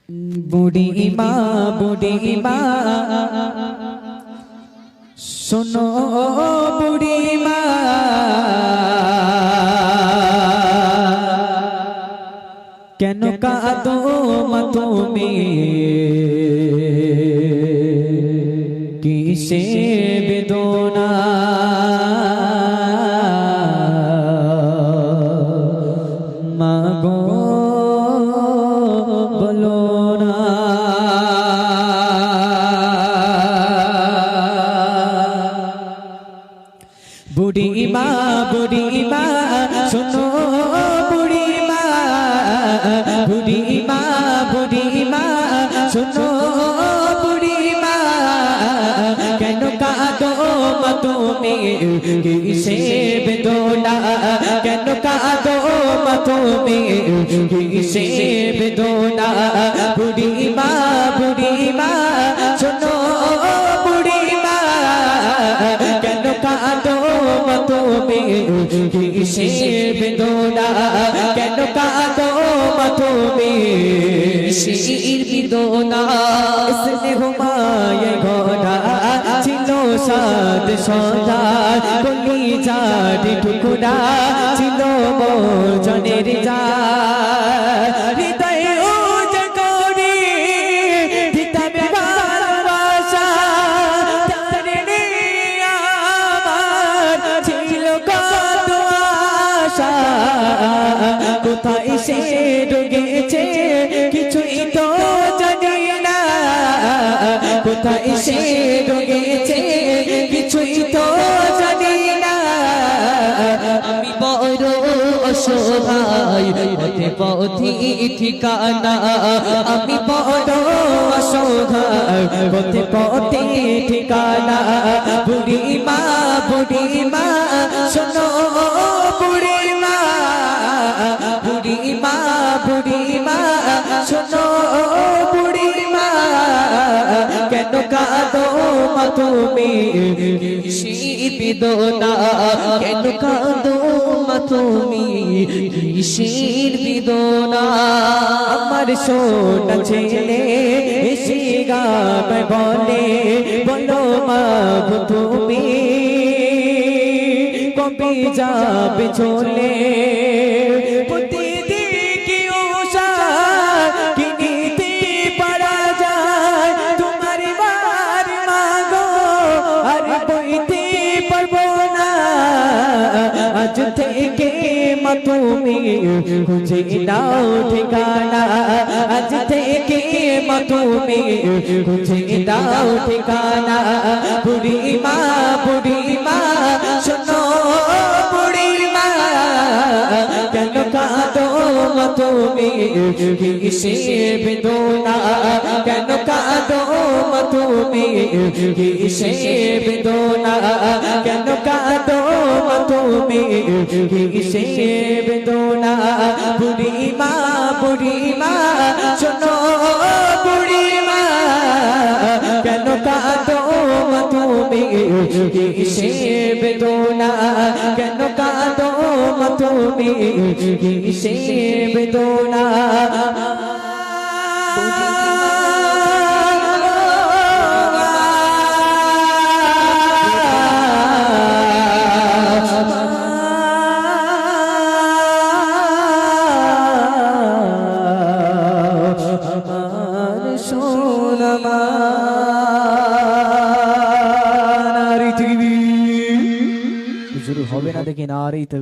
বুড়ি মা শোনো বুড়ি মা কেন কাঁদো মা তুমি কিসে বেদনা মাগো বলো না বুড়ি মা শোনো বুড়ি মা শোনো বুড়ি মা কেন কাঁদো মা তুমি কিসে বেদনা কেন কাঁদো মা তুমি কিসে বেদনা বুড়ি মা শোনো বুড়ি মা কেন কাঁদো মা তুমি কিসে বেদনা কেন কাঁদো মা তুমি কিসের বেদনা স্নেহ মায়ে ঘোরা ছিল সাদ সদা কলিজার টুকরা ছিল মোর জনের জান হৃদয়ে উজাগরে দিতাম ভালোবাসা তারে নিয়ে আমার ছিল কত আশা কোথায় সে ডুবেছে কিছুই তো জানি না কোথায় সে ডুবেছে কিছুই তো জানি না আমি বড় অসহায় পথে পথে ঠিকানা আমি বড় অসহায় পথে পথে ঠিকানা বুড়ি মা শোনো বুড়ি মা শোনো বুড়ি মা কেন কাঁদো মা তুমি কিসের বেদনা কেন কাঁদো মা তুমি কিসের বেদনা আমার সোনা ছেলে এসে গাবে বলে বলো মা তুমি কবে যাবে চলে আজ থেকে মা তুমি খুঁজে নাও ঠিকানা আজ থেকে মা তুমি খুঁজে নাও ঠিকানা বুড়ি মা শোনো বুড়ি মা কেন কাঁদো মা তুমি কিসে বেদনা কেন কাঁদো মা তুমি কিসে বেদনা কেন কাঁদো মা তুমি কিসে বেদনা বুড়ি মা শোনো বুড়ি মা কেন কাঁদো মা তুমি কিসে বেদনা কেন কাঁদো মা তুমি কিসে বেদনা হবে না দেখি না আর এই তো